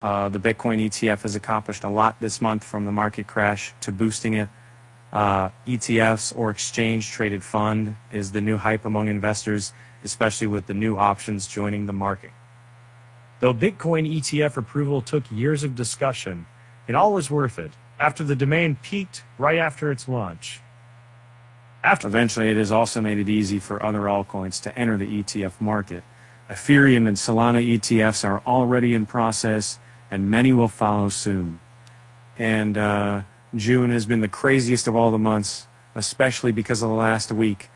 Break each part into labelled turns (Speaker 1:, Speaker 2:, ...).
Speaker 1: The Bitcoin ETF has accomplished a lot this month, from the market crash to boosting it. ETFs, or exchange traded fund, is the new hype among investors, especially with the new options joining the market.
Speaker 2: Though Bitcoin ETF approval took years of discussion, it all was worth it after the demand peaked right after its launch.
Speaker 1: Eventually, it has also made it easy for other altcoins to enter the ETF market. Ethereum and Solana ETFs are already in process, and many will follow soon. And June has been the craziest of all the months, especially because of the last week.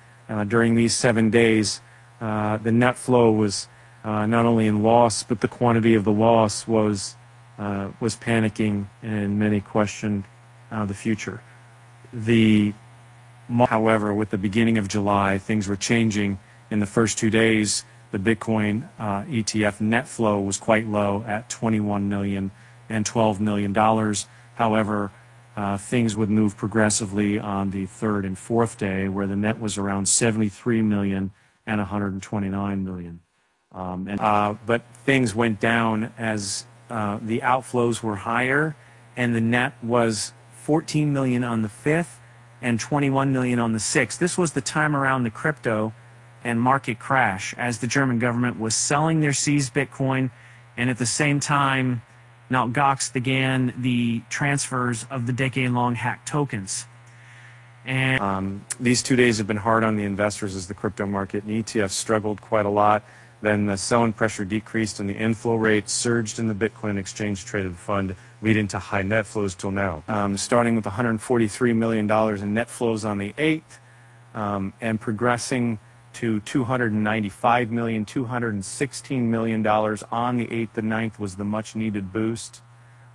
Speaker 1: During these 7 days, the net flow was not only in loss, but the quantity of the loss was panicking, and many questioned the future. However, with the beginning of July, things were changing. In the first 2 days, the Bitcoin ETF net flow was quite low at $21 million and $12 million. However, things would move progressively on the third and fourth day, where the net was around $73 million and $129 million. But things went down as the outflows were higher, and the net was $14 million on the 5th and $21 million on the 6th. This was the time around the crypto and market crash, as the German government was selling their seized Bitcoin, and at the same time, Mt. Gox began the transfers of the decade-long hacked tokens. And these 2 days have been hard on the investors as the crypto market and ETFs struggled quite a lot. Then the selling pressure decreased and the inflow rate surged in the Bitcoin exchange traded fund, leading to high net flows till now. Starting with $143 million in net flows on the 8th, and progressing to $295 million, $216 million on the 8th and 9th was the much needed boost.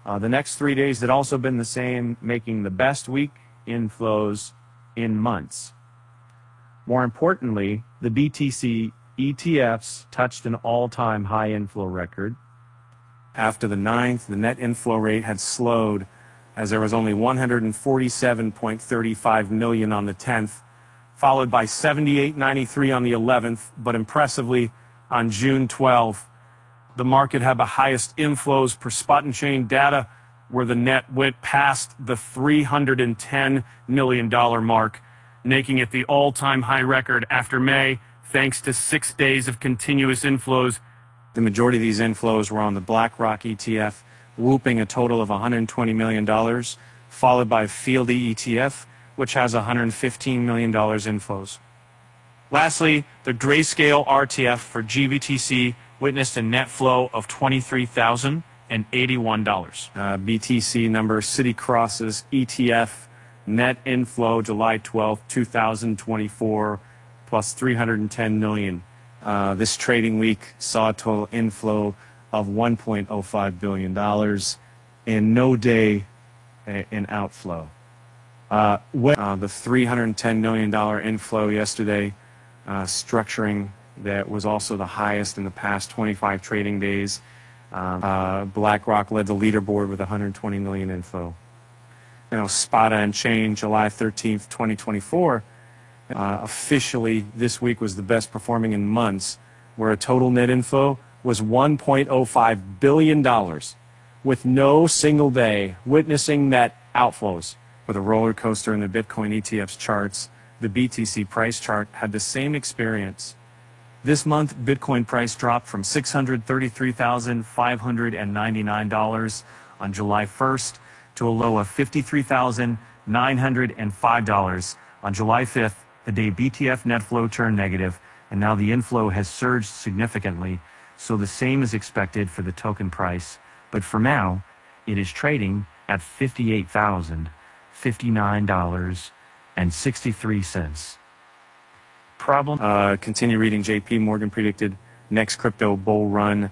Speaker 1: The next 3 days had also been the same, making the best week inflows in months. More importantly, the BTC ETFs touched an all-time high inflow record. After the 9th, the net inflow rate had slowed, as there was only $147.35 million on the 10th, followed by $78.93 on the 11th, but impressively, on June 12th, the market had the highest inflows per spot and chain data, where the net went past the $310 million mark, making it the all-time high record after May, thanks to 6 days of continuous inflows. The majority of these inflows were on the BlackRock ETF, whooping a total of $120 million, followed by Fieldy ETF, which has $115 million inflows. Lastly, the Grayscale RTF for GBTC witnessed a net flow of $23,081. BTC number City Crosses ETF net inflow July 12, 2024, plus $310 million. This trading week saw a total inflow of $1.05 billion and no day in outflow. The $310 million inflow yesterday, structuring that was also the highest in the past 25 trading days. BlackRock led the leaderboard with $120 million inflow. SPOTA and Chain, July 13th, 2024, officially this week was the best performing in months, where a total net inflow was $1.05 billion, with no single day witnessing net outflows. With a roller coaster in the Bitcoin ETF's charts, the BTC price chart had the same experience. This month, Bitcoin price dropped from $633,599 on July 1st to a low of $53,905 on July 5th, the day BTF net flow turned negative, and now the inflow has surged significantly, so the same is expected for the token price. But for now, it is trading at $58,059.63. Continue reading. JP Morgan predicted next crypto bull run